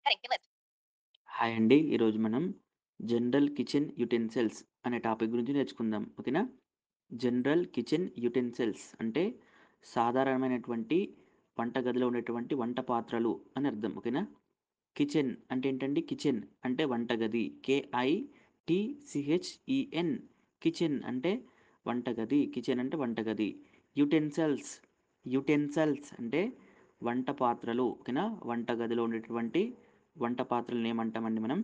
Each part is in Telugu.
హాయ్ అండి. ఈరోజు మనం జనరల్ కిచెన్ యుటెన్సిల్స్ అనే టాపిక్ గురించి నేర్చుకుందాం. ఓకేనా? జనరల్ కిచెన్ యుటెన్సిల్స్ అంటే సాధారణమైనటువంటి వంటగదిలో ఉండేటువంటి వంట పాత్రలు అని అర్థం. ఓకేనా? కిచెన్ అంటే ఏంటండి? కిచెన్ అంటే వంటగది. KITCHEN కిచెన్ అంటే వంటగది. కిచెన్ అంటే వంటగది. యుటెన్సిల్స్ యుటెన్సిల్స్ అంటే వంట పాత్రలు. ఓకేనా? వంటగదిలో ఉండేటువంటి వంట పాత్రలను ఏమంటామండి మనం?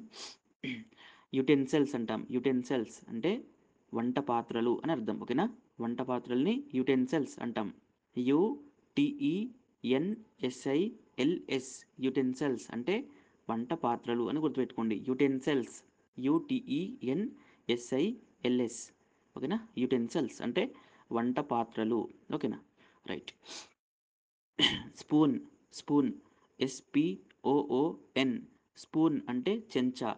యుటెన్సిల్స్ అంటాం. యుటెన్సిల్స్ అంటే వంట పాత్రలు అని అర్థం. ఓకేనా? వంట పాత్రల్ని యుటెన్సిల్స్ అంటాం. UTENSILS యుటెన్సిల్స్ అంటే వంట పాత్రలు అని గుర్తుపెట్టుకోండి. యుటెన్సిల్స్ UTENSILS ఓకేనా? యుటెన్సిల్స్ అంటే వంట పాత్రలు. ఓకేనా? Right. Spoon spoon SPOON spoon అంటే చెంచా.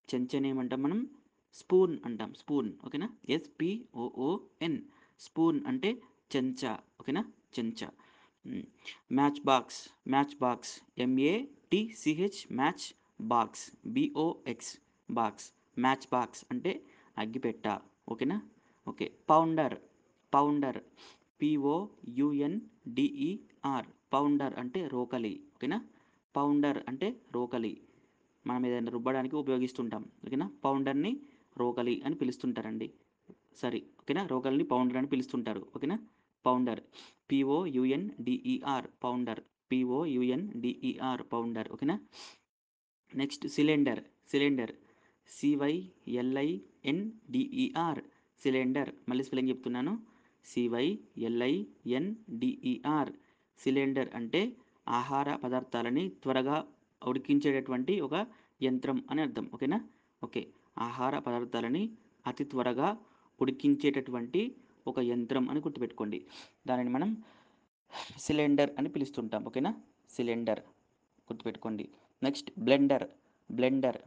చెంచాని ఏమంటాం మనం? స్పూన్ అంటాం. స్పూన్. ఓకేనా? SPOON స్పూన్ అంటే చెంచా. ఓకేనా? చెంచా. Match box match box match box BOX box. Match box అంటే అగ్గిపెట్ట. ఓకేనా? Okay. Founder founder POUNDER founder అంటే రోకలి. ఓకేనా? పౌండర్ అంటే రోకలి. మనం ఏదైనా రుబ్బడానికి ఉపయోగిస్తుంటాం. ఓకేనా? పౌండర్ని రోకలి అని పిలుస్తుంటారండి. సరే. ఓకేనా? రోకలిని పౌండర్ అని పిలుస్తుంటారు. ఓకేనా? Pounder POUNDER pounder POUNDER pounder. ఓకేనా? Next cylinder cylinder CYLINDER cylinder. మళ్ళీ స్పెల్లింగ్ చెప్తున్నాను. CYLINDER సిలిండర్ అంటే ఆహార పదార్థాలని త్వరగా ఉడికించేటటువంటి ఒక యంత్రం అని అర్థం. ఓకేనా? ఓకే. ఆహార పదార్థాలని అతి త్వరగా ఉడికించేటటువంటి ఒక యంత్రం అని గుర్తుపెట్టుకోండి. దానిని మనం సిలిండర్ అని పిలుస్తుంటాం. ఓకేనా? సిలిండర్ గుర్తుపెట్టుకోండి. Next blender blender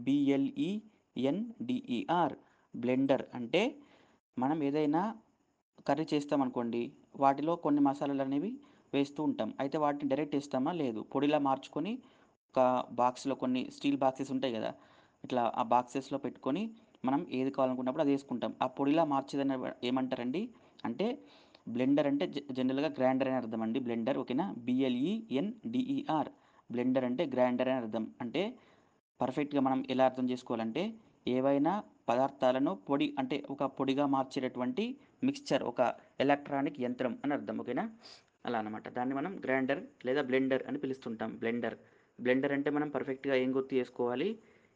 BLENDER blender అంటే మనం ఏదైనా కర్రీ చేస్తామనుకోండి, వాటిలో కొన్ని మసాలాలు అనేవి వేస్తూ ఉంటాం. అయితే వాటిని డైరెక్ట్ వేస్తామా? లేదు. పొడిలా మార్చుకొని ఒక బాక్స్‌లో కొన్ని స్టీల్ బాక్సెస్ ఉంటాయి కదా! ఇట్లా ఆ బాక్సెస్‌లో పెట్టుకొని మనం ఏది కావాలనుకున్నప్పుడు అది వేసుకుంటాం. ఆ పొడిలా మార్చేదాన్ని ఏమంటారండి? అంటే బ్లెండర్ అంటే జనరల్‌గా గ్రైండర్ అని అర్థం అండి. బ్లెండర్. ఓకేనా? BLENDER బ్లెండర్ అంటే గ్రైండర్ అని అర్థం. అంటే పర్ఫెక్ట్‌గా మనం ఎలా అర్థం చేసుకోవాలంటే, ఏవైనా పదార్థాలను పొడి అంటే ఒక పొడిగా మార్చేటటువంటి మిక్స్చర్, ఒక ఎలక్ట్రానిక్ యంత్రం అని అర్థం. ఓకేనా? అలా అన్నమాట. దాన్ని మనం గ్రైండర్ లేదా బ్లెండర్ అని పిలుస్తుంటాం. బ్లెండర్. బ్లెండర్ అంటే మనం పర్ఫెక్ట్‌గా ఏం గుర్తు చేసుకోవాలి?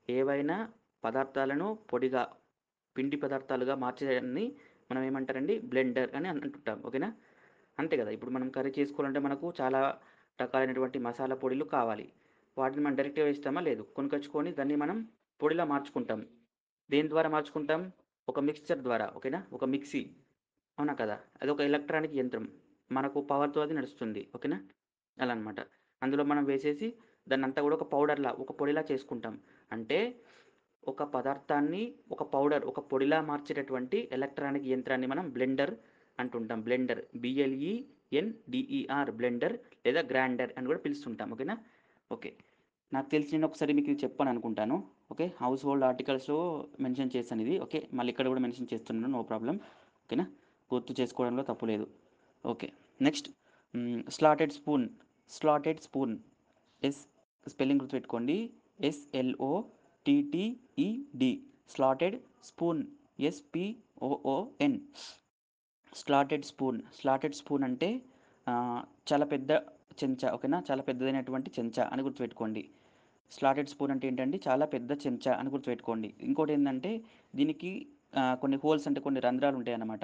ఏవైనా పదార్థాలను పొడిగా, పిండి పదార్థాలుగా మార్చేదాన్ని మనం ఏమంటారండి? బ్లెండర్ అని అంటుంటాం. ఓకేనా? అంతే కదా! ఇప్పుడు మనం కర్రీ చేసుకోవాలంటే మనకు చాలా రకాలైనటువంటి మసాలా పొడులు కావాలి. వాటిని మనం డైరెక్ట్‌గా వేస్తామా? లేదు. కొనుకొచ్చుకొని దాన్ని మనం పొడిలా మార్చుకుంటాం. దేని ద్వారా మార్చుకుంటాం? ఒక మిక్స్చర్ ద్వారా. ఓకేనా? ఒక మిక్సీ. అవునా కదా! అదొక ఎలక్ట్రానిక్ యంత్రం. మనకు పవర్‌తో అది నడుస్తుంది. ఓకేనా? అలా అన్నమాట. అందులో మనం వేసేసి దాన్నంతా గూడా ఒక పౌడర్‌లా, ఒక పొడిలా చేసుకుంటాం. అంటే ఒక పదార్థాన్ని ఒక పౌడర్, ఒక పొడిలా మార్చేటటువంటి ఎలక్ట్రానిక్ యంత్రాన్ని మనం బ్లెండర్ అంటుంటాం. బ్లెండర్. BLENDER బ్లెండర్ లేదా గ్రైండర్ అని గూడా పిలుస్తుంటాం. ఓకేనా? ఓకే. నాకు తెలిసి నేను ఒకసారి మీకు ఇది చెప్పాననుకుంటాను. ఓకే. హౌస్ హోల్డ్ ఆర్టికల్స్‌లో మెన్షన్ చేశానిది. ఓకే. మళ్ళీ ఇక్కడ గూడా మెన్షన్ చేస్తున్నాను. No problem. ఓకేనా? గుర్తు చేసుకోవడంలో తప్పు లేదు. Okay. Next slotted spoon. Slotted spoon. Yes spelling గుర్తుపెట్టుకోండి. SLOTTED slotted spoon. SPOON slotted spoon. Slotted spoon అంటే చాలా పెద్ద చెంచా. ఓకేనా? చాలా పెద్దదైనటువంటి చెంచా అని గుర్తుపెట్టుకోండి. స్లాటెడ్ స్పూన్ అంటే ఏంటండి? చాలా పెద్ద చెంచా అని గుర్తుపెట్టుకోండి. ఇంకోటేందంటే దీనికి కొన్ని హోల్స్ అంటే కొన్ని రంధ్రాలుంటాయన్నమాట.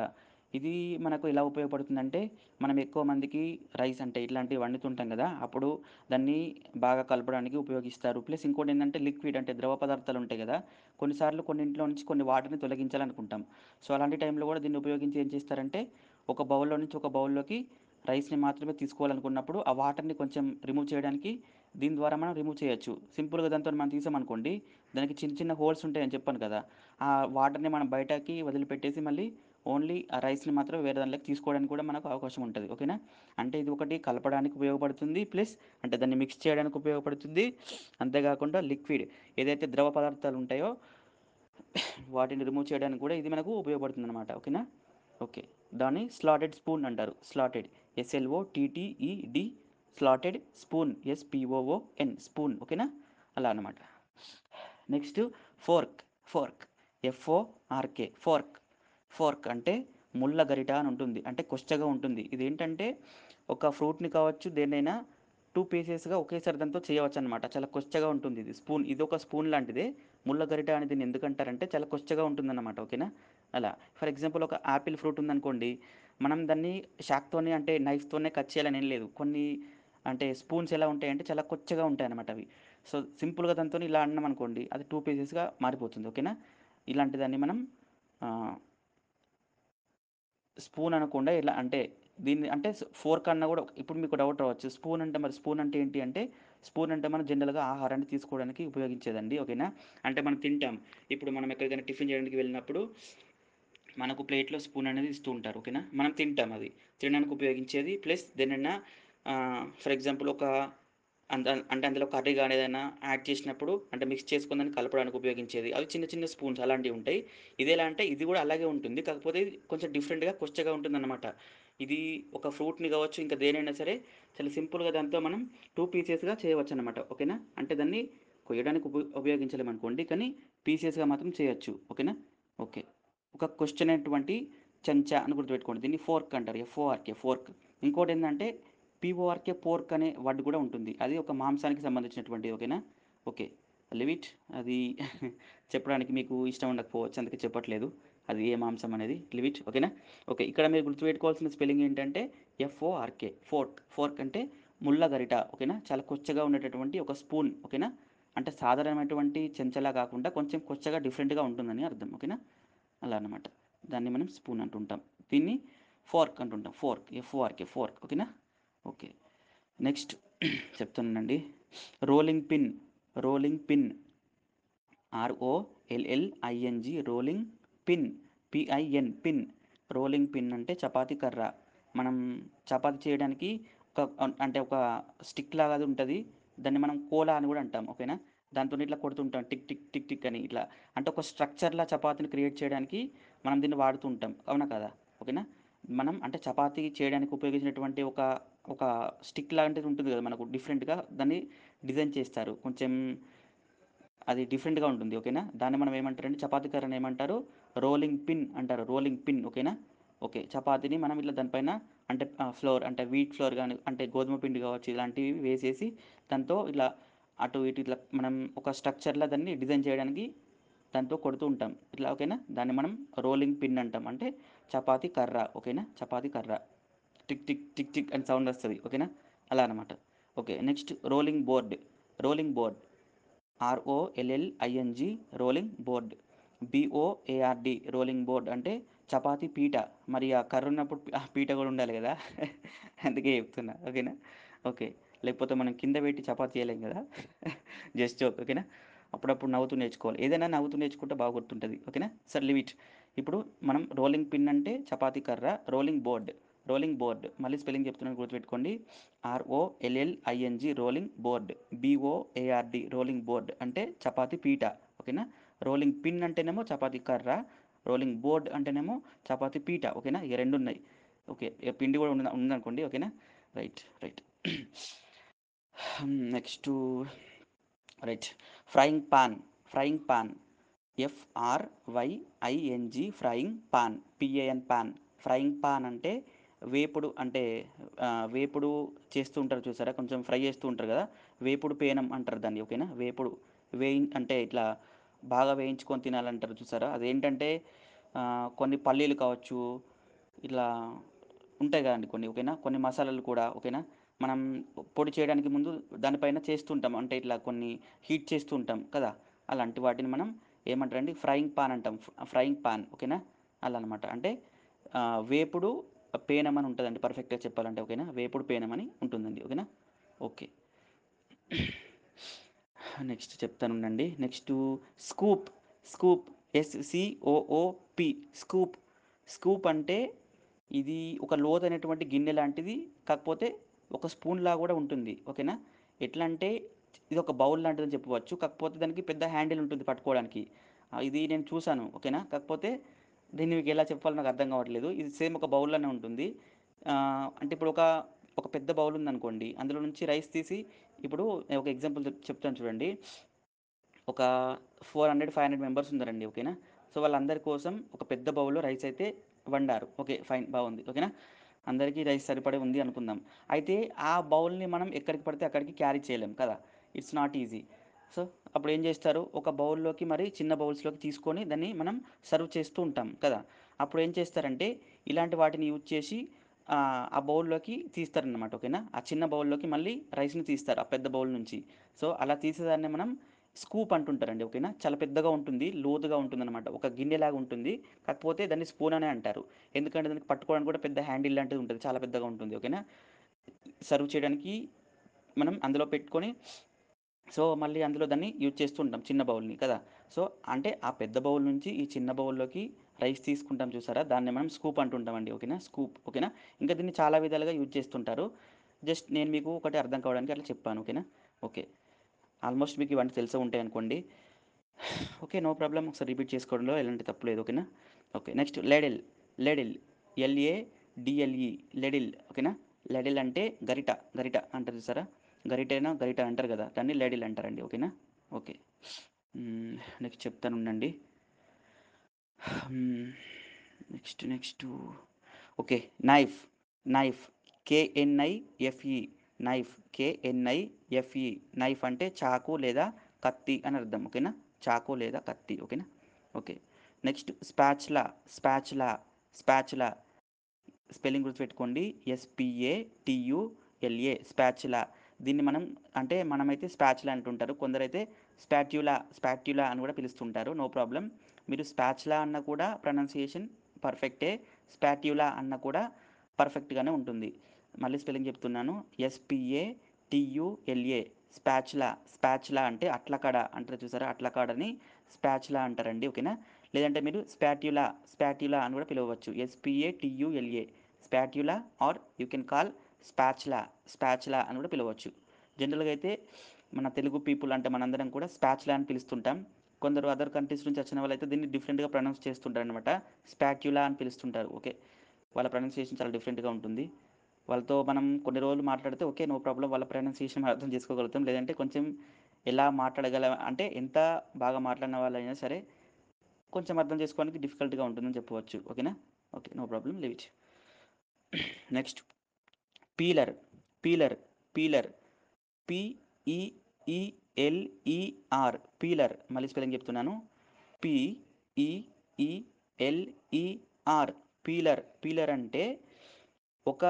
ఇది మనకు ఎలా ఉపయోగపడుతుందంటే, మనం ఎక్కువ మందికి రైస్ అంటే ఇట్లాంటివి వండుతుంటాం గదా! అప్పుడు దాన్ని బాగా కలపడానికి ఉపయోగిస్తారు. ప్లస్ ఇంకోటేందంటే లిక్విడ్ అంటే ద్రవ పదార్థాలుంటాయి గదా! కొన్నిసార్లు కొన్నింట్లో నుంచి కొన్ని వాటర్‌ని తొలగించాలనుకుంటాం. సో, అలాంటి టైంలో గూడా దీన్ని ఉపయోగించి ఏం చేస్తారంటే, ఒక బౌల్‌లో నుంచి ఒక బౌల్‌లోకి రైస్‌ని మాత్రమే తీసుకోవాలనుకున్నప్పుడు, ఆ వాటర్‌ని కొంచెం రిమూవ్ చేయడానికి దీని ద్వారా మనం రిమూవ్ చేయొచ్చు. సింపుల్‌గా దాంతోని మనం తీసామనుకోండి, దానికి చిన్న చిన్న హోల్స్ ఉంటాయని చెప్పాను కదా! ఆ వాటర్‌ని మనం బయటకి వదిలిపెట్టేసి మళ్ళీ ఓన్లీ ఆ రైస్ని మాత్రం వేరే దానిలోకి తీసుకోవడానికి కూడా మనకు అవకాశం ఉంటుంది. ఓకేనా? అంటే ఇది ఒకటి కలపడానికి ఉపయోగపడుతుంది, ప్లస్ అంటే దాన్ని మిక్స్ చేయడానికి ఉపయోగపడుతుంది. అంతేకాకుండా లిక్విడ్ ఏదైతే ద్రవ పదార్థాలు ఉంటాయో వాటిని రిమూవ్ చేయడానికి కూడా ఇది మనకు ఉపయోగపడుతుంది అనమాట. ఓకేనా? ఓకే. దాన్ని స్లాటెడ్ స్పూన్ అంటారు. Slotted, SLOTTED, slotted spoon, SPOON, spoon. ఓకేనా? అలా అనమాట. Next fork. Fork, FORK, fork. Fork అంటే ముళ్ళ గరిట అని ఉంటుంది, అంటే కొచ్చగా ఉంటుంది. ఇదేంటంటే ఒక ఫ్రూట్ని కావచ్చు దేన్నైనా టూ పీసెస్గా ఒకేసారి దాంతో చేయవచ్చు అనమాట. చాలా కొచ్చగా ఉంటుంది ఇది. స్పూన్ ఇది ఒక స్పూన్ లాంటిదే. ముళ్ళ గరిట అని దీన్ని ఎందుకంటారంటే చాలా కొచ్చగా ఉంటుందన్నమాట. ఓకేనా? అలా ఫర్ ఎగ్జాంపుల్ ఒక యాపిల్ ఫ్రూట్ ఉందనుకోండి, మనం దాన్ని షాక్తోనే అంటే నైఫ్తోనే కట్ చేయాలని ఏం లేదు. కొన్ని అంటే స్పూన్స్ ఎలా ఉంటాయంటే చాలా కొచ్చగా ఉంటాయి అన్నమాట అవి. సో సింపుల్గా దాంతో ఇలా అన్నాం అనుకోండి, అది టూ పీసెస్గా మారిపోతుంది. ఓకేనా? ఇలాంటి దాన్ని మనం స్పూన్ అనకుండా ఇలా అంటే దీన్ని అంటే ఫోర్క్ అన్నా కూడా ఇప్పుడు మీకు డౌట్ రావచ్చు, స్పూన్ అంటే మరి స్పూన్ అంటే ఏంటి అంటే, స్పూన్ అంటే మనం జనరల్గా ఆహారాన్ని తీసుకోవడానికి ఉపయోగించేదండి. ఓకేనా? అంటే మనం తింటాం. ఇప్పుడు మనం ఎక్కడికైనా టిఫిన్ చేయడానికి వెళ్ళినప్పుడు మనకు ప్లేట్లో స్పూన్ అనేది ఇస్తూ ఉంటారు. ఓకేనా? మనం తింటాం, అది తినడానికి ఉపయోగించేది. ప్లస్ దేనైనా ఫర్ ఎగ్జాంపుల్ ఒక అంటే అందులో కర్రీ కానీ ఏదైనా యాడ్ చేసినప్పుడు అంటే మిక్స్ చేసుకొని దాన్ని కలపడానికి ఉపయోగించేది అవి చిన్న చిన్న స్పూన్స్ అలాంటివి ఉంటాయి. ఇది ఎలా అంటే ఇది కూడా అలాగే ఉంటుంది, కాకపోతే ఇది కొంచెం డిఫరెంట్గా కొచ్చగా ఉంటుందన్నమాట. ఇది ఒక ఫ్రూట్ని కావచ్చు ఇంకా దేనైనా సరే చాలా సింపుల్గా దాంతో మనం టూ పీసెస్గా చేయవచ్చు అనమాట. ఓకేనా? అంటే దాన్ని కొయ్యడానికి ఉపయోగించలేము అనుకోండి, కానీ పీసెస్గా మాత్రం చేయొచ్చు. ఓకేనా? ఓకే. ఒక క్వశ్చన్ అటువంటి చెంచా అని గుర్తుపెట్టుకోండి. దీన్ని ఫోర్క్ అంటారు. FORK, fork. ఇంకోటి ఏంటంటే PORK, పోర్క్ అనే వర్డ్ కూడా ఉంటుంది. అది ఒక మాంసానికి సంబంధించినటువంటిది. ఓకేనా? ఓకే. Live it. అది చెప్పడానికి మీకు ఇష్టం ఉండకపోవచ్చు, అందుకే చెప్పట్లేదు అది ఏ మాంసం అనేది. Live it. ఓకేనా? ఓకే. ఇక్కడ మీరు గుర్తుపెట్టుకోవాల్సిన స్పెల్లింగ్ ఏంటంటే FORK, ఫోర్క్. ఫోర్క్ అంటే ముళ్ళ గరిట. ఓకేనా? చాలా కొచ్చగా ఉండేటటువంటి ఒక స్పూన్. ఓకేనా? అంటే సాధారణమైనటువంటి చెంచలా కాకుండా కొంచెం కొచ్చగా డిఫరెంట్గా ఉంటుందని అర్థం. ఓకేనా? అలా అన్నమాట. దాన్ని మనం స్పూన్ అంటుంటాం. దీన్ని ఫోర్క్ అంటుంటాం. Fork, FORK, fork. ఓకేనా? ఓకే. నెక్స్ట్ చెప్తానండి. Rolling pin. Rolling pin, ROLLING, rolling pin, PIN, pin. Rolling pin అంటే చపాతీ కర్ర. మనం చపాతీ చేయడానికి ఒక అంటే ఒక స్టిక్ లాగా అది ఉంటుంది. దాన్ని మనం కోలా అని కూడా అంటాం. ఓకేనా? దాంతో ఇట్లా కొడుతుంటాం టిక్ టిక్ టిక్ టిక్ అని ఇట్లా. అంటే ఒక స్ట్రక్చర్లా చపాతీని క్రియేట్ చేయడానికి మనం దీన్ని వాడుతూ ఉంటాం. అవునా కదా? ఓకేనా? మనం అంటే చపాతీ చేయడానికి ఉపయోగించినటువంటి ఒక ఒక స్టిక్ లాంటిది ఉంటుంది కదా మనకు, డిఫరెంట్గా దాన్ని డిజైన్ చేస్తారు. కొంచెం అది డిఫరెంట్గా ఉంటుంది. ఓకేనా? దాన్ని మనం ఏమంటారంటే చపాతీ కర్రని ఏమంటారు? రోలింగ్ పిన్ అంటారు. Rolling pin. ఓకేనా? ఓకే. చపాతీని మనం ఇట్లా దానిపైన అంటే ఫ్లోర్ అంటే వీట్ ఫ్లోర్ కానీ అంటే గోధుమ పిండి కావచ్చు ఇలాంటివి వేసేసి దాంతో ఇట్లా అటు ఇటు ఇట్లా మనం ఒక స్ట్రక్చర్లా దాన్ని డిజైన్ చేయడానికి దాంతో కొడుతూ ఉంటాం ఇట్లా. ఓకేనా? దాన్ని మనం రోలింగ్ పిన్ అంటాం. అంటే చపాతీ కర్ర. ఓకేనా? చపాతీ కర్ర టిక్ టిక్ టిక్ టిక్ అని సౌండ్ వస్తుంది. ఓకేనా? అలా అనమాట. Okay. Next rolling board. Rolling board, ROLLING, rolling board. BOARD, rolling board అంటే చపాతీ పీట. మరి ఆ కర్ర ఉన్నప్పుడు ఆ పీట కూడా ఉండాలి కదా. అందుకే చెప్తున్నా. ఓకేనా? ఓకే. లేకపోతే మనం కింద పెట్టి చపాతీ చేయలేం కదా. Just joke. ఓకేనా? అప్పుడప్పుడు నవ్వుతూ నేర్చుకోవాలి. ఏదైనా నవ్వుతూ నేర్చుకుంటే బాగా గుర్తుంటుంది. ఓకేనా? సరే లివ్ ఇట్. ఇప్పుడు మనం రోలింగ్ పిన్ అంటే చపాతీ కర్ర, రోలింగ్ బోర్డ్. రోలింగ్ బోర్డ్ మళ్ళీ స్పెల్లింగ్ చెప్తున్నాను గుర్తుపెట్టుకోండి. ROLLING, rolling board. BOARD, rolling board అంటే చపాతీ పీట. ఓకేనా? రోలింగ్ పిన్ అంటేనేమో చపాతీ కర్ర, రోలింగ్ బోర్డ్ అంటేనేమో చపాతీ పీట. ఓకేనా? ఇక రెండు ఉన్నాయి. ఓకే. ఇక పిండి కూడా ఉందనుకోండి. ఓకేనా? Right right. Next right. Frying pan. Frying pan, FRYING, frying pan, PAN, pan. Frying pan అంటే వేపుడు అంటే వేపుడు చేస్తూ ఉంటారు చూసారా, కొంచెం ఫ్రై చేస్తూ ఉంటారు కదా, వేపుడు పేనం అంటారు దాన్ని. ఓకేనా? వేపుడు అంటే ఇట్లా బాగా వేయించుకొని తినాలంటారు చూసారా, అదేంటంటే కొన్ని పల్లీలు కావచ్చు ఇట్లా ఉంటాయి కదండి కొన్ని. ఓకేనా? కొన్ని మసాలాలు కూడా. ఓకేనా? మనం పొడి చేయడానికి ముందు దానిపైన చేస్తుంటాం అంటే ఇట్లా కొన్ని హీట్ చేస్తూ ఉంటాం కదా, అలాంటి వాటిని మనం ఏమంటారండి? ఫ్రైయింగ్ పాన్ అంటాం. Frying pan. ఓకేనా? అలా అనమాట. అంటే వేపుడు పేనం అని ఉంటుందండి పర్ఫెక్ట్గా చెప్పాలంటే. ఓకేనా? వేపుడు పేనం అని ఉంటుందండి. ఓకేనా? ఓకే. నెక్స్ట్ చెప్తానుండండి. Next scoop. Scoop, SCOOP, scoop. Scoop అంటే ఇది ఒక లోతైనటువంటి గిన్నె లాంటిది. కాకపోతే ఒక స్పూన్‌లా గూడా ఉంటుంది. ఓకేనా? ఎట్లా అంటే ఇది ఒక బౌల్ లాంటిదని చెప్పవచ్చు. కాకపోతే దానికి పెద్ద హ్యాండిల్ ఉంటుంది పట్టుకోవడానికి. ఇది నేను చూసాను. ఓకేనా? కాకపోతే దీన్ని మీకు ఎలా చెప్పాలో నాకు అర్థం కావట్లేదు. ఇది సేమ్ ఒక బౌల్‌లోనే ఉంటుంది. అంటే ఇప్పుడు ఒక పెద్ద బౌల్ ఉందనుకోండి. అందులో నుంచి రైస్ తీసి ఇప్పుడు నేను ఒక ఎగ్జాంపుల్ చెప్తాను చూడండి. ఒక 400, 500 మెంబర్స్ ఉన్నారండి. ఓకేనా? సో, వాళ్ళందరి కోసం ఒక పెద్ద బౌల్‌లో రైస్ అయితే వండారు. ఓకే. ఫైన్ బాగుంది. ఓకేనా? అందరికీ రైస్ సరిపడే ఉంది అనుకుందాం. అయితే ఆ బౌల్‌ని మనం ఎక్కడికి పడితే అక్కడికి క్యారీ చేయలేం కదా! It's not easy. సో, అప్పుడు ఏం చేస్తారు? ఒక బౌల్‌లోకి మరి చిన్న బౌల్స్‌లోకి తీసుకొని దాన్ని మనం సర్వ్ చేస్తూ ఉంటాం కదా! అప్పుడు ఏం చేస్తారంటే ఇలాంటి వాటిని యూజ్ చేసి ఆ బౌల్‌లోకి తీస్తారనమాట. ఓకేనా? ఆ చిన్న బౌల్‌లోకి మళ్ళీ రైస్‌ని తీస్తారు ఆ పెద్ద బౌల్ నుంచి. సో, అలా తీసేదాన్ని మనం స్కూప్ అంటుంటారండి. ఓకేనా? చాలా పెద్దగా ఉంటుంది. లోతుగా ఉంటుందన్నమాట. ఒక గిన్నెలాగా ఉంటుంది. కాకపోతే దాన్ని స్పూన్ అనే అంటారు. ఎందుకంటే దానికి పట్టుకోవడానికి కూడా పెద్ద హ్యాండిల్ లాంటిది ఉంటుంది. చాలా పెద్దగా ఉంటుంది. ఓకేనా? సర్వ్ చేయడానికి మనం అందులో పెట్టుకొని సో, మళ్ళీ అందులో దాన్ని యూజ్ చేస్తూ ఉంటాం చిన్న బౌల్‌ని కదా! సో, అంటే ఆ పెద్ద బౌల్ నుంచి ఈ చిన్న బౌల్‌లోకి రైస్ తీసుకుంటాం చూసారా? దాన్ని మనం స్కూప్ అంటుంటామండి. ఓకేనా? స్కూప్ ఓకేనా? ఇంకా దీన్ని చాలా విధాలుగా యూజ్ చేస్తుంటారు. జస్ట్ నేను మీకు ఒకటి అర్థం కావడానికి అట్లా చెప్పాను. ఓకేనా? ఓకే. ఆల్మోస్ట్ మీకు ఇవన్నీ తెలిసే ఉంటాయనుకోండి. ఓకే. No problem. ఒకసారి రిపీట్ చేసుకోవడంలో ఎలాంటి తప్పు లేదు. ఓకేనా? Okay. Next ladle. Ladle. L A D L E ladle. ఓకేనా? లెడిల్ అంటే గరిట. గరిట అంటారు చూసారా? గరిటేనా గరిట అంటారు కదా! దాన్ని లెడిల్ అంటారండి. ఓకేనా? ఓకే. నెక్స్ట్ చెప్తానుండండి. Hmm. Next. Okay. Knife. Knife. K N I F E knife. K N I F E knife అంటే చాకు లేదా కత్తి అని అర్థం. ఓకేనా? చాకు లేదా కత్తి. ఓకేనా? Okay. Next spatula. Spatula. Spatula spelling గుర్తుపెట్టుకోండి. ఎస్పిఏటియుఎల్ఏ స్పాచులా. దీన్ని మనం అంటే మనమైతే స్పాచులా అంటుంటారు. కొందరైతే స్పాట్యులా అని కూడా పిలుస్తుంటారు. No problem. మీరు స్పాచులా అన్న కూడా ప్రొనౌన్సియేషన్ పర్ఫెక్టే. స్పాట్యులా అన్న కూడా పర్ఫెక్ట్గానే ఉంటుంది. మళ్ళీ స్పెల్లింగ్ చెప్తున్నాను. ఎస్పిఏటియుఎల్ఏ స్పాచులా. స్పాచులా అంటే అట్లకాడ అంటారు చూసారా? అట్లకాడని స్పాచులా అంటారండి. ఓకేనా? లేదంటే మీరు స్పాట్యులా అని కూడా పిలవచ్చు. ఎస్పిఏటియుఎల్ఏ స్పాట్యులా are you can call spatula అని కూడా పిలవచ్చు. జనరల్గా అయితే మన తెలుగు పీపుల్ అంటే మనందరం కూడా స్పాచులా అని పిలుస్తుంటాం. కొందరు అదర్ కంట్రీస్ నుంచి వచ్చిన వాళ్ళైతే దీన్ని డిఫరెంట్గా ప్రొనౌన్స్ చేస్తుంటారు అనమాట. స్పాట్యులా అని పిలుస్తుంటారు. ఓకే. వాళ్ళ ప్రొనౌన్సియేషన్ చాలా డిఫరెంట్గా ఉంటుంది. వాళ్ళతో మనం కొన్ని రోజులు మాట్లాడితే ఓకే. No problem. వాళ్ళ ప్రొనౌన్సియేషన్ మనం అర్థం చేసుకోగలుగుతాం. లేదంటే కొంచెం ఎలా మాట్లాడగలం అంటే ఎంత బాగా మాట్లాడిన వాళ్ళైనా సరే కొంచెం అర్థం చేసుకోవడానికి డిఫికల్ట్‌గా ఉంటుందని చెప్పవచ్చు. ఓకేనా? Okay. No problem. Leave it. Next peeler. Peeler. Peeler. P E E L E R peeler. మళ్ళీ స్పెల్లింగ్ చెప్తున్నాను. P E E L E R peeler. పీలర్ అంటే ఒక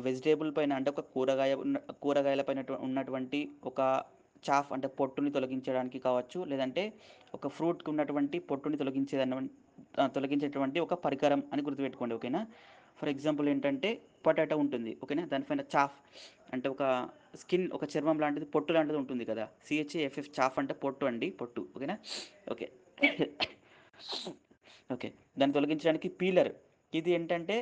వెజిటేబుల్ పైన అంటే ఒక కూరగాయల పైన ఉన్నటువంటి ఒక చాఫ్ అంటే పొట్టుని తొలగించడానికి కావచ్చు. లేదంటే ఒక ఫ్రూట్‌కి ఉన్నటువంటి పొట్టుని తొలగించేటువంటి ఒక పరికరం అని గుర్తుపెట్టుకోండి. ఓకేనా? ఫర్ ఎగ్జాంపుల్ ఏంటంటే పొటాటో ఉంటుంది. ఓకేనా? దానిపైన చాఫ్ అంటే ఒక స్కిన్ ఒక చర్మం లాంటిది పొట్టు లాంటిది ఉంటుంది కదా! CHAFF చాఫ్ అంటే పొట్టు అండి. పొట్టు. ఓకేనా? ఓకే. ఓకే. దాన్ని తొలగించడానికి పీలర్. ఇది ఏంటంటే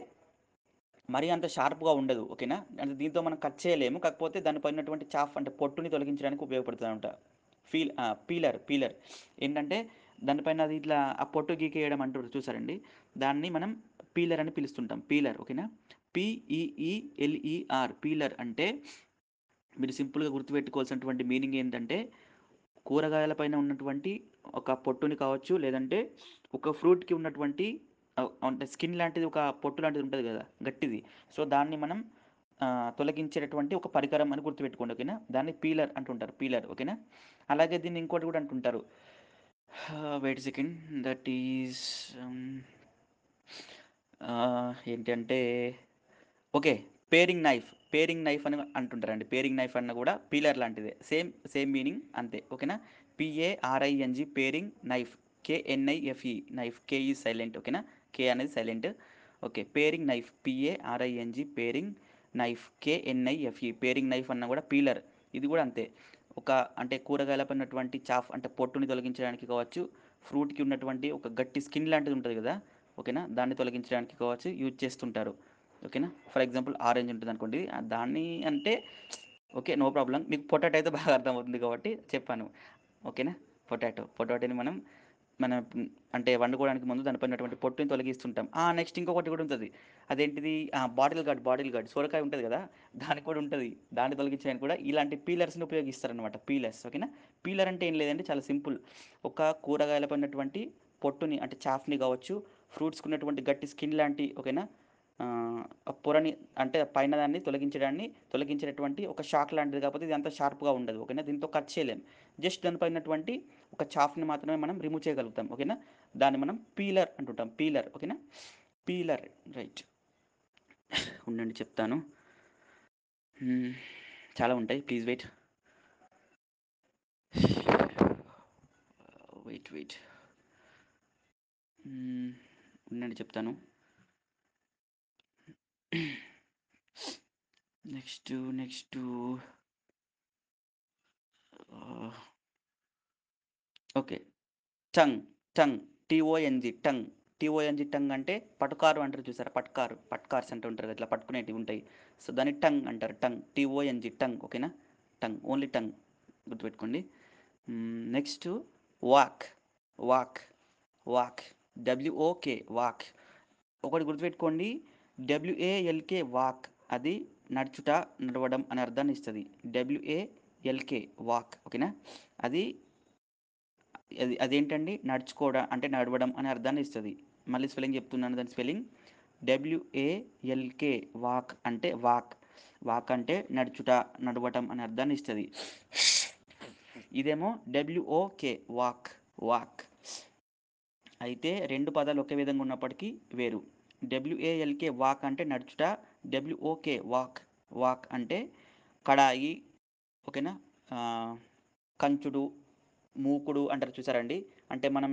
మరీ అంత షార్ప్‌గా ఉండదు. ఓకేనా? అంటే దీంతో మనం కట్ చేయలేము. కాకపోతే దానిపైన ఉన్నటువంటి చాఫ్ అంటే పొట్టుని తొలగించడానికి ఉపయోగపడుతుందనమాట. పీలర్. ఏంటంటే దానిపైన అది ఇట్లా ఆ పొట్టు గీకేయడం అంటారు చూసారండి. దాన్ని మనం పీలర్ అని పిలుస్తుంటాం. పీలర్. ఓకేనా? పీఈఈఎల్ఈఆర్ పీలర్ అంటే మీరు సింపుల్‌గా గుర్తుపెట్టుకోవాల్సినటువంటి మీనింగ్ ఏంటంటే కూరగాయల పైన ఉన్నటువంటి ఒక పొట్టుని కావచ్చు, లేదంటే ఒక ఫ్రూట్‌కి ఉన్నటువంటి అంటే స్కిన్ లాంటిది ఒక పొట్టు లాంటిది ఉంటది గదా! గట్టిది. సో, దాన్ని మనం తొలగించేటటువంటి ఒక పరికరం అని గుర్తుపెట్టుకోండి. ఓకేనా? దాన్ని పీలర్ అంటుంటారు. పీలర్. ఓకేనా? అలాగే దీన్ని ఇంకోటి గూడా అంటుంటారు. Wait a second. That is ఏంటంటే ఓకే. పేరింగ్ నైఫ్ అని అంటుంటారండి. పేరింగ్ నైఫ్ అన్న కూడా పీలర్ లాంటిదే. సేమ్ మీనింగ్ అంతే. ఓకేనా? PARING pairing knife. KNIFE knife. K is silent. ఓకేనా? కే అనేది silent. Okay. Paring knife. PARING pairing knife. KNIFE pairing knife అన్న కూడా పీలర్. ఇది కూడా అంతే. ఒక అంటే కూరగాయలపై ఉన్నటువంటి చాఫ్ అంటే పొట్టుని తొలగించడానికి కావచ్చు, ఫ్రూట్‌కి ఉన్నటువంటి ఒక గట్టి స్కిన్ లాంటిది ఉంటది కదా! ఓకేనా, దాన్ని తొలగించడానికి కావచ్చు యూజ్ చేస్తుంటారు. ఓకేనా, ఫర్ ఎగ్జాంపుల్ ఆరెంజ్ ఉంటుంది అనుకోండి, దాన్ని అంటే ఓకే, నో ప్రాబ్లం. మీకు పొటాటో అయితే బాగా అర్థమవుతుంది కాబట్టి చెప్పాను. ఓకేనా, పొటాటోని మనం మన అంటే వండుకోవడానికి ముందు దానిపైన ఉన్నటువంటి పొట్టుని తొలగిస్తుంటాం. నెక్స్ట్ ఇంకొకటి కూడా ఉంటుంది. అదేంటిది, బాటిల్ గార్డ్ సొరకాయ ఉంటుంది కదా, దానికి కూడా ఉంటుంది. దాన్ని తొలగించడానికి కూడా ఇలాంటి పీలర్స్ని ఉపయోగిస్తారనమాట. పీలర్స్, ఓకేనా. పీలర్ అంటే ఏం లేదంటే చాలా సింపుల్. ఒక కూరగాయలపై ఉన్నటువంటి పొట్టుని అంటే చాఫ్ని కావచ్చు, ఫ్రూట్స్కి ఉన్నటువంటి గట్టి స్కిన్ లాంటి, ఓకేనా, ఆ పొరని అంటే పైన దాన్ని తొలగించేటటువంటి ఒక షాక్ లాంటిది, కాకపోతే ఇది అంత షార్ప్గా ఉండదు. ఓకేనా, దీంతో కట్ చేయలేం. జస్ట్ దానిపైనటువంటి ఒక చాఫ్ని మాత్రమే మనం రిమూవ్ చేయగలుగుతాం. ఓకేనా, దాన్ని మనం పీలర్ అంటుంటాం. పీలర్, ఓకేనా, పీలర్. రైట్, ఉండండి చెప్తాను. చాలా ఉంటాయి, ప్లీజ్ వెయిట్. వెయిట్ వెయిట్ ఉండండి చెప్తాను. Next okay, tong. Tong, T O N G, tong. T O N G tong అంటే పటుకారు అంటారు చూసారా, పట్కార్స్ అంటూ ఉంటారు కదా, ఇట్లా పట్టుకునేటివి ఉంటాయి. సో దాన్ని టంగ్ అంటారు. Tong, T O N G, tong. ఓకేనా, టంగ్, ఓన్లీ టంగ్, గుర్తుపెట్టుకోండి. Next wok. Wok, wok, W O K, wok. ఒకటి గుర్తుపెట్టుకోండి, డబ్ల్యూఏఎల్కే వాక్, అది నడుచుట, నడవడం అనే అర్థాన్ని ఇస్తుంది. డబ్ల్యూఏఎల్కే వాక్, ఓకేనా. అది అదేంటండి, నడుచుకోవడం అంటే నడవడం అనే అర్థాన్ని ఇస్తుంది. మళ్ళీ స్పెల్లింగ్ చెప్తున్నాను, దాని స్పెల్లింగ్ డబ్ల్యూఏఎల్కే వాక్ అంటే వాక్. వాక్ అంటే నడుచుట, నడవటం అనే అర్థాన్ని ఇస్తుంది. ఇదేమో డబ్ల్యూఓకే వాక్, వాక్. అయితే రెండు పదాలు ఒకే విధంగా ఉన్నప్పటికీ వేరు. డబ్ల్యూఏఎల్కే వాక్ అంటే నడుచుట, డబ్ల్యూఓకే వాక్, వాక్ అంటే కడాయి, ఓకేనా, కంచుడు, మూకుడు అంటారు చూసారండి. అంటే మనం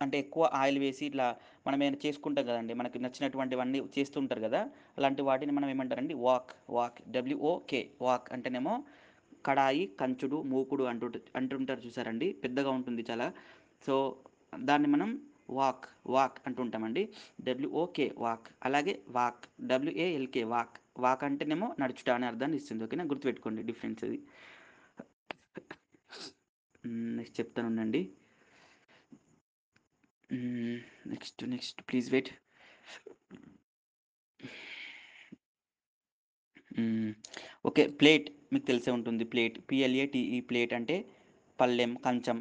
అంటే ఎక్కువ ఆయిల్ వేసి ఇట్లా మనం ఏమైనా చేసుకుంటాం కదండి, మనకి నచ్చినటువంటివన్నీ చేస్తుంటారు కదా, అలాంటి వాటిని మనం ఏమంటారండి, వాక్. డబ్ల్యూఓకే వాక్ అంటేనేమో కడాయి, కంచుడు, మూకుడు అంటుంటారు చూసారండి, పెద్దగా ఉంటుంది చాలా. సో దాన్ని మనం వాక్, వాక్ అంటుంటామండి. డబ్ల్యూఓకే వాక్. అలాగే వాక్, డబ్ల్యూఏఎల్కే వాక్. వాక్ అంటేనేమో నడుచుట అనే అర్థాన్ని ఇస్తుంది. ఓకేనా, గుర్తుపెట్టుకోండి డిఫరెన్స్ అది. నెక్స్ట్ చెప్తాను ఉండండి. Next please wait. Okay, plate మీకు తెలిసే ఉంటుంది. ప్లేట్, పిఎల్ఏటిఈ, ప్లేట్ అంటే పళ్ళెం, కంచం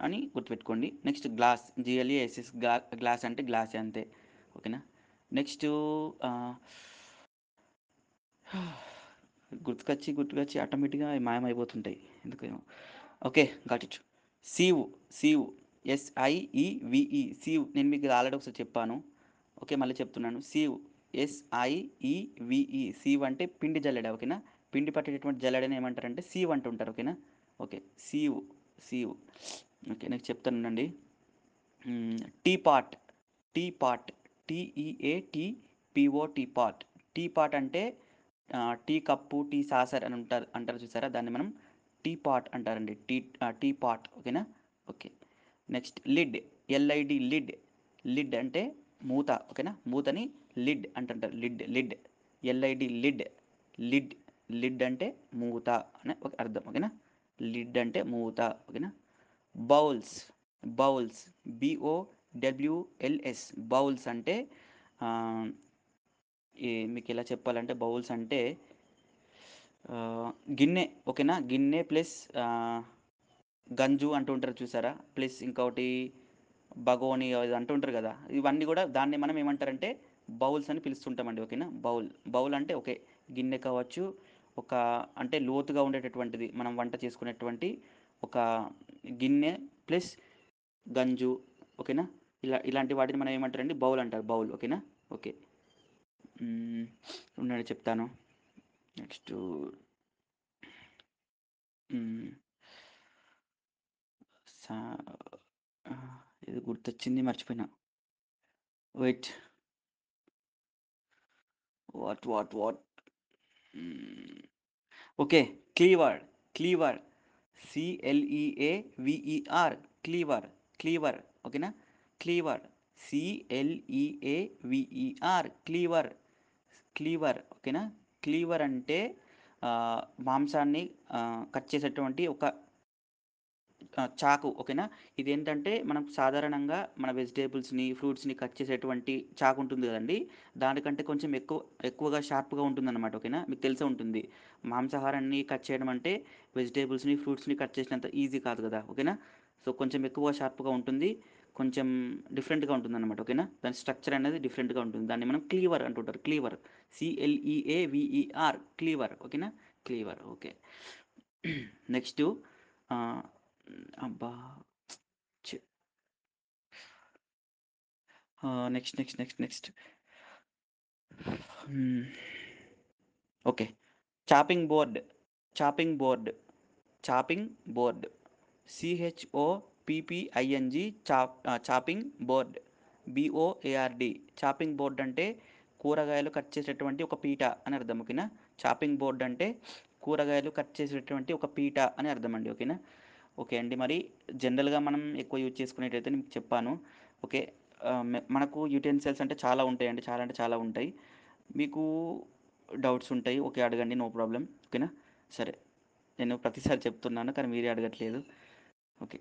అని గుర్తుపెట్టుకోండి. నెక్స్ట్ గ్లాస్, జిఎల్ఏఎస్ఎస్, గ్లాస్ అంటే గ్లాసే అంతే. ఓకేనా, నెక్స్ట్ గుర్తుకొచ్చి ఆటోమేటిక్గా మాయమైపోతుంటాయి ఎందుకేమో. Okay, got it. Sieve, sieve, S I E V E, sieve. నేను మీకు ఆల్రెడీ ఒకసారి చెప్పాను. ఓకే, మళ్ళీ చెప్తున్నాను. సీవ్, ఎస్ఐఈవిఈ, సీవ్ అంటే పిండి జల్లెడ. ఓకేనా, పిండి పట్టేటటువంటి జల్లెడని ఏమంటారంటే సీవ్ అంటుంటారు. ఓకేనా, okay, sieve, sieve. Okay, next చెప్తానండి. Teapot, teapot, T E A T P O, pot. Teapot అంటే టీ కప్పు, టీ సాసర్ అని అంటారు చూసారా, దాన్ని మనం టీ పాట్ అంటారండి. టీ పాట్, ఓకేనా. Okay, next lid, L I D, lid. Lid అంటే మూత. ఓకేనా, మూతని లిడ్ అంటుంటారు. Lid, L I D, lid. Lid, lid అంటే మూత అనే ఒక అర్థం. ఓకేనా, లిడ్ అంటే మూత. ఓకేనా, బౌల్స్, బౌల్స్, బిఓడబ్ల్యూఎల్ఎస్, బౌల్స్ అంటే మీకు ఎలా చెప్పాలంటే, బౌల్స్ అంటే గిన్నె. ఓకేనా, గిన్నె ప్లస్ గంజు అంటుంటారు చూసారా, ప్లస్ ఇంకొకటి బగోని అది అంటుంటారు కదా, ఇవన్నీ కూడా దాన్ని మనం ఏమంటారంటే బౌల్స్ అని పిలుస్తుంటామండి. ఓకేనా, బౌల్ అంటే ఓకే, గిన్నె కావచ్చు, ఒక అంటే లోతుగా ఉండేటటువంటిది, మనం వంట చేసుకునేటువంటి ఒక గిన్నె ప్లస్ గంజు. ఓకేనా, ఇలాంటి వాటిని మనం ఏమంటారండి, బౌల్ అంటారు, బౌల్. ఓకేనా, ఓకే. ఉండండి చెప్తాను. నెక్స్ట్ సా ఇది గుర్తొచ్చింది, మర్చిపోయినా. Wait, what okay, cleaver, cleaver, సిఎల్ఈఏవిఈఆర్, cleaver, cleaver. ఓకేనా, క్లీవర్, CLEAVER, క్లీవర్. క్లీవర్, ఓకేనా? క్లీవర్ అంటే మాంసాన్ని కట్ చేసేటువంటి ఒక చాకు, ఓకేనా? ఇదేంటంటే మనం సాధారణంగా మన వెజిటేబుల్స్‌ని, ఫ్రూట్స్‌ని కట్ చేసేటువంటి చాకు ఉంటుంది గదండీ! దానికంటే కొంచెం ఎక్కువగా షార్ప్‌గా ఉంటుందన్నమాట, ఓకేనా? మీకు తెలిసే ఉంటుంది. మాంసాహారాన్ని కట్ చేయడం అంటే వెజిటేబుల్స్‌ని, ఫ్రూట్స్‌ని కట్ చేసినంత ఈజీ కాదు గదా! ఓకేనా? సో, కొంచెం ఎక్కువ షార్ప్‌గా ఉంటుంది. కొంచెం డిఫరెంట్‌గా ఉంటుందన్నమాట, ఓకేనా? దాని స్ట్రక్చర్ అనేది డిఫరెంట్‌గా ఉంటుంది. దాన్ని మనం క్లీవర్ అంటుంటారు. క్లీవర్. CLEAVER, క్లీవర్, ఓకేనా? Cleaver, okay. నెక్స్టు ఆహ్, అబ్బా! ఛీ! నెక్స్ట్. హ్మ్. Okay. Chopping board. Chopping board. Chopping board. CHOPPING, chopping board. BOARD. Chopping board అంటే కూరగాయలు కట్ చేసేటువంటి ఒక పీట అని అర్థం, ఓకేనా? చాపింగ్ బోర్డ్ అంటే కూరగాయలు కట్ చేసేటువంటి ఒక పీట అని అర్థం అండి, ఓకేనా? ఓకే అండి. మరి జనరల్‌గా మనం ఎక్కువ యూజ్ చేసుకునేటైతే మీకు చెప్పాను. ఓకే. మనకు యుటెన్సిల్స్ అంటే చాలా ఉంటాయండి. చాలా అంటే చాలా ఉంటాయి. మీకు డౌట్స్ ఉంటాయి. ఓకే, అడగండి. No problem. ఓకేనా? సరే. నేను ప్రతిసారి చెప్తున్నాను కానీ మీరే అడగట్లేదు. ఓకే.